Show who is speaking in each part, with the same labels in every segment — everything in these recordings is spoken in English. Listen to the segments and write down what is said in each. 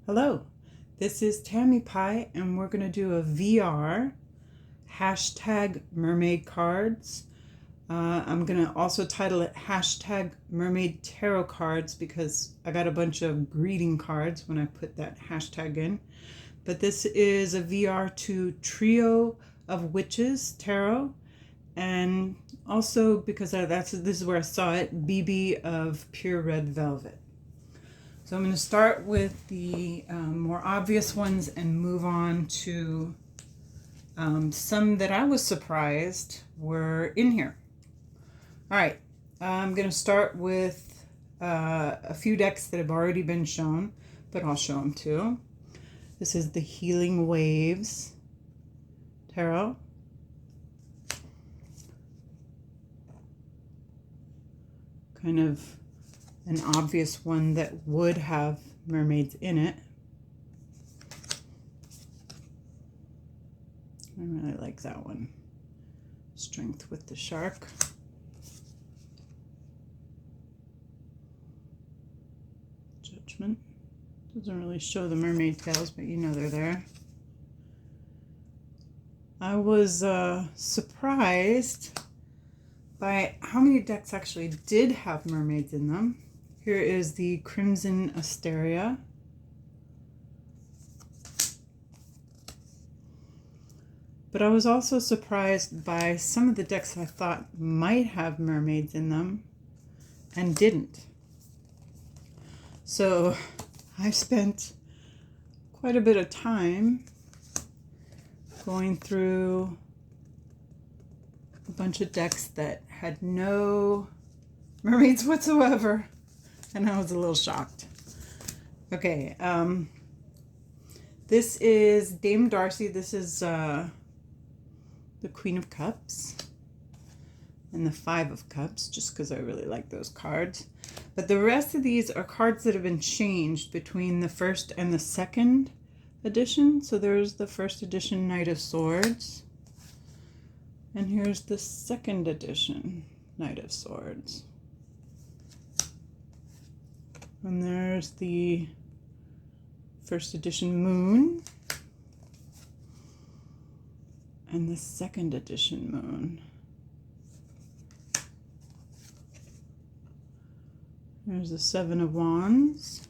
Speaker 1: Hello, this is Tammy Pie, and we're going to do a VR hashtag mermaid cards. I'm going to also title it hashtag mermaid tarot cards because I got a bunch of greeting cards when I put that hashtag in. But this is a VR to Trio of Witches tarot, and also because this is where I saw it, BB of Pure Red Velvet. So I'm going to start with the more obvious ones and move on to some that I was surprised were in here. All right, I'm going to start with a few decks that have already been shown, but I'll show them too. This is the Healing Waves Tarot. Kind of an obvious one that would have mermaids in it. I really like that one. Strength with the shark. Judgment. Doesn't really show the mermaid tails, but you know they're there. I was surprised by how many decks actually did have mermaids in them. Here is the Crimson Asteria. But I was also surprised by some of the decks that I thought might have mermaids in them and didn't. So I spent quite a bit of time going through a bunch of decks that had no mermaids whatsoever, and I was a little shocked. Okay, this is Dame Darcy. This is the Queen of Cups and the Five of Cups, just because I really like those cards. But the rest of these are cards that have been changed between the first and the second edition. So there's the first edition Knight of Swords, and here's the second edition Knight of Swords. And there's the first edition Moon and the second edition Moon. There's the Seven of Wands.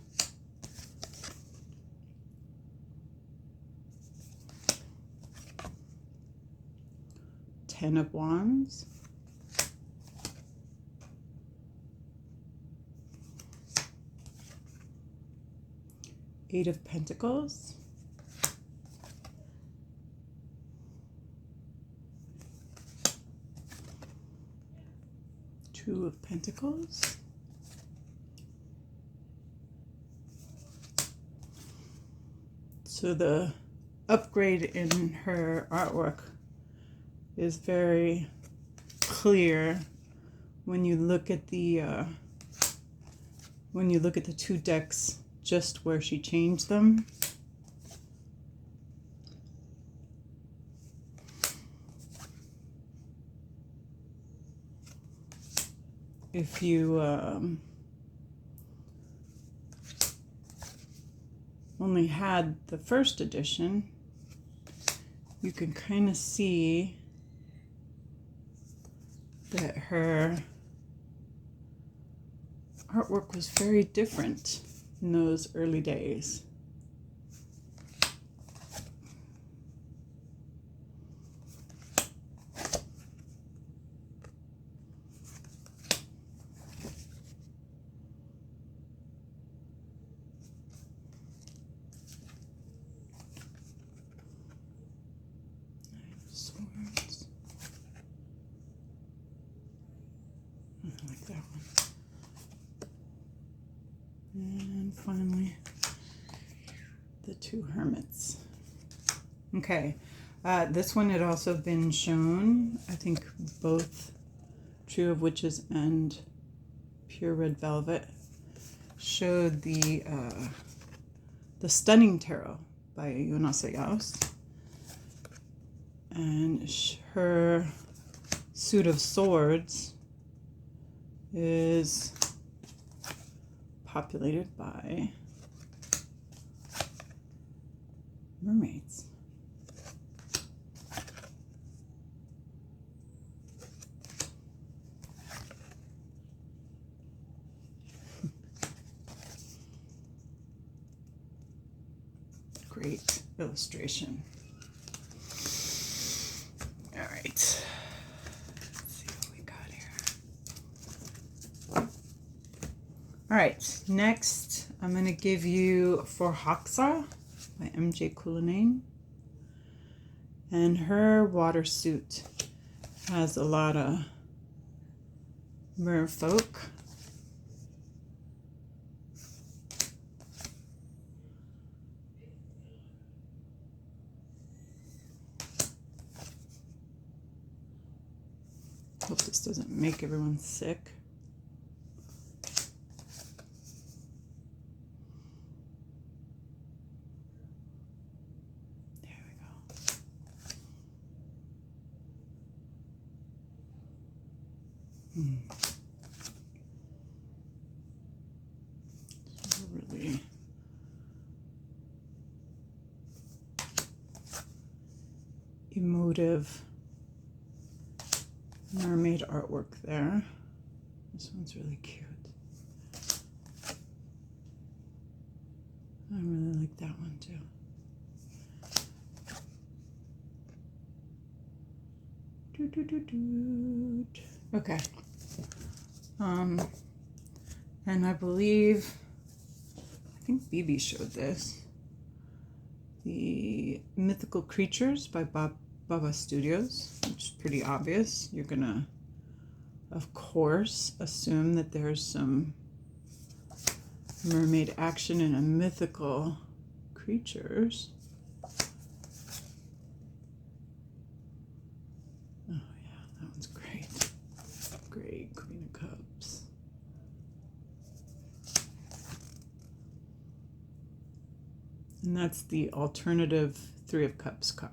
Speaker 1: Ten of Wands. Eight of Pentacles. Two of Pentacles. So the upgrade in her artwork is very clear when you look at the two decks, just where she changed them. If you only had the first edition, you can kind of see that her artwork was very different in those early days. Swords. I like that one. And finally, the two hermits. Okay, this one had also been shown. I think both Trio of Witches and Pure Red Velvet showed the Stunning Tarot by Jonasa Jaus. And her suit of swords is populated by great illustration. All right. Let's see what we got here. All right. Next, I'm going to give you Forhaxa by MJ Cullinane. And her water suit has a lot of merfolk. Hope this doesn't make everyone sick. There we go. Really emotive mermaid artwork there. This one's really cute. I really like that one too. Okay. And I believe, I think BB showed this. The Mythical Creatures by Baba Studios, which is pretty obvious. You're gonna, of course, assume that there's some mermaid action in a mythical creatures. Oh yeah, that one's great. Great Queen of Cups. And that's the alternative Three of Cups card.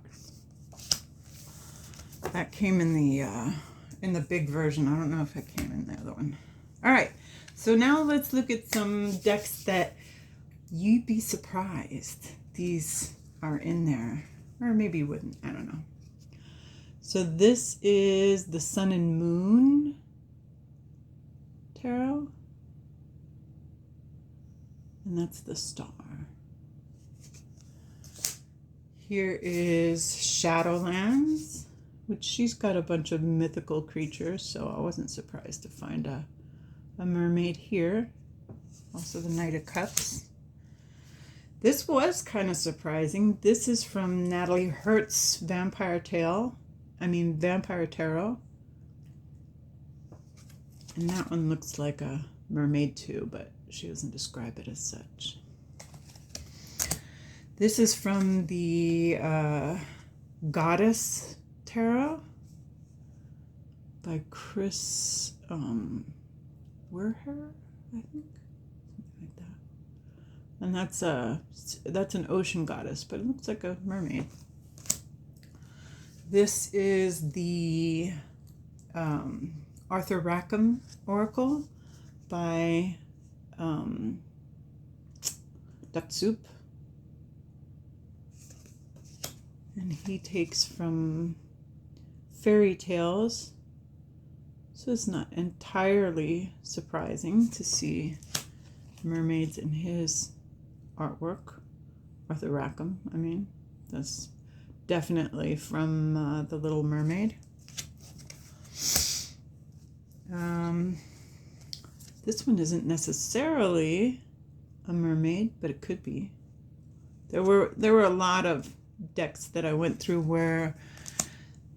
Speaker 1: That came in the big version. I don't know if it came in the other one. All right, so now let's look at some decks that you'd be surprised these are in there, or maybe you wouldn't. I don't know. So this is the Sun and Moon Tarot, and that's the star. Here is Shadowlands, which she's got a bunch of mythical creatures, so I wasn't surprised to find a mermaid here. Also the Knight of Cups. This was kind of surprising. This is from Nathalie Hertz Vampire Tarot. And that one looks like a mermaid too, but she doesn't describe it as such. This is from the Goddess Tarot by Kris Waldherr, I think, something like that. And that's an ocean goddess, but it looks like a mermaid. This is the Arthur Rackham Oracle by Duck Soup. And he takes from fairy tales. So it's not entirely surprising to see mermaids in his artwork. Arthur Rackham, I mean. That's definitely from The Little Mermaid. This one isn't necessarily a mermaid, but it could be. There were a lot of decks that I went through where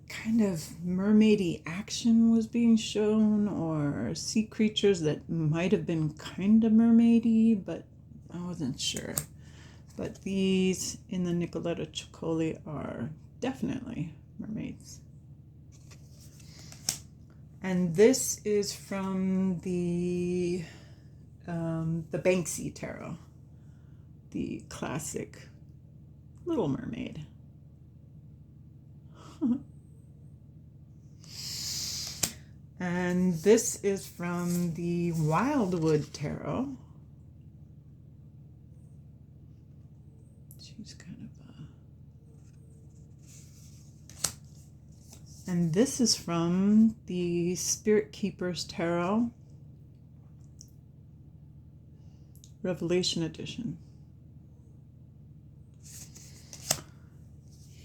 Speaker 1: kind of mermaidy action was being shown, or sea creatures that might have been kind of mermaidy, but I wasn't sure. But these in the Nicoletta Ceccoli are definitely mermaids. And this is from the Banksy Tarot, the classic Little Mermaid. And this is from the Wildwood Tarot. She's kind of and this is from the Spirit Keepers Tarot, Revelation Edition.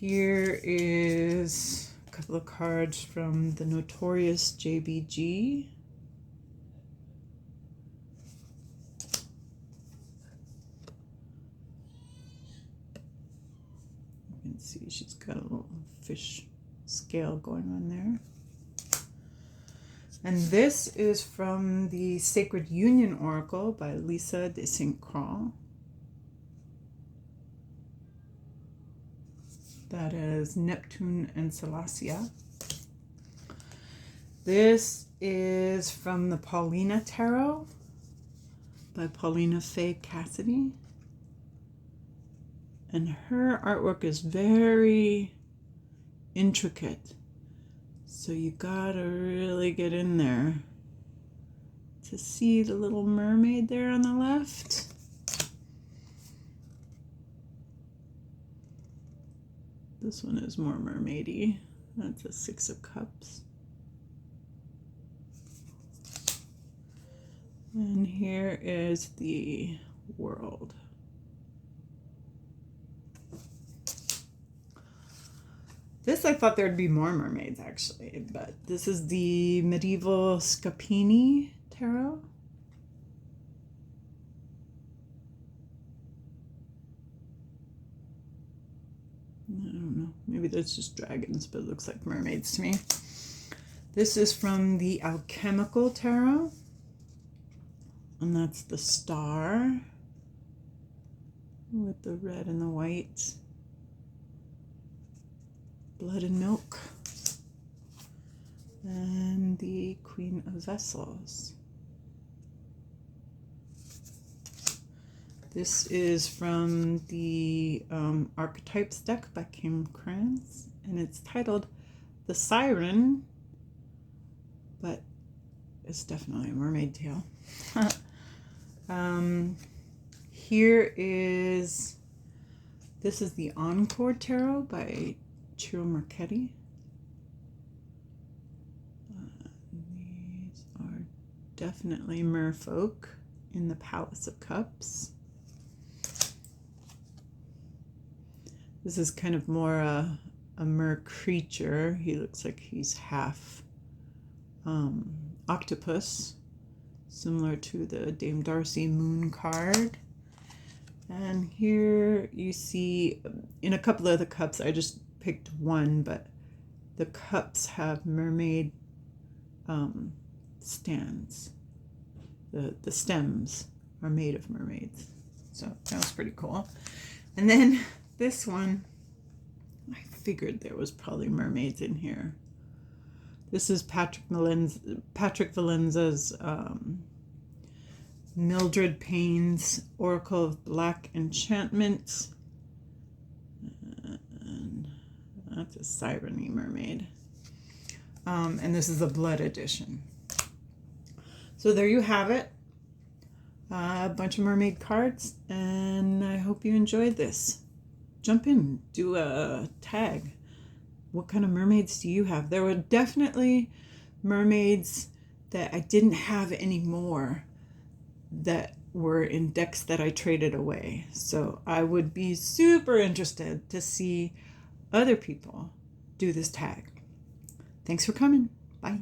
Speaker 1: Here is a couple of cards from the Notorious JBG. You can see she's got a little fish scale going on there. And this is from the Sacred Union Oracle by Lisa de St. Croix. That is Neptune and Celestia. This is from the Paulina Tarot by Paulina Faye Cassidy. And her artwork is very intricate. So you gotta really get in there to see the little mermaid there on the left. This one is more mermaidy. That's a 6 of Cups. And here is the world. This, I thought there'd be more mermaids actually, but this is the medieval Scapini tarot. I don't know, maybe that's just dragons, but it looks like mermaids to me. This is from the Alchemical Tarot, and that's the star with the red and the white. Blood and Milk, and the Queen of Vessels. This is from the Archetypes deck by Kim Kranz, and it's titled The Siren, but it's definitely a mermaid tale. This is the Encore Tarot by Ciro Marchetti. These are definitely merfolk in the Palace of Cups. This is kind of more a mer creature. He looks like he's half octopus, similar to the Dame Darcy Moon card. And here you see, in a couple of the cups, I just picked one, but the cups have mermaid stands. The stems are made of mermaids. So that was pretty cool. And then this one, I figured there was probably mermaids in here. This is Patrick Valenza's Mildred Payne's Oracle of Black Enchantment. And that's a siren-y mermaid. And this is a blood edition. So there you have it. A bunch of mermaid cards, and I hope you enjoyed this. Jump in, do a tag. What kind of mermaids do you have? There were definitely mermaids that I didn't have anymore that were in decks that I traded away. So I would be super interested to see other people do this tag. Thanks for coming. Bye.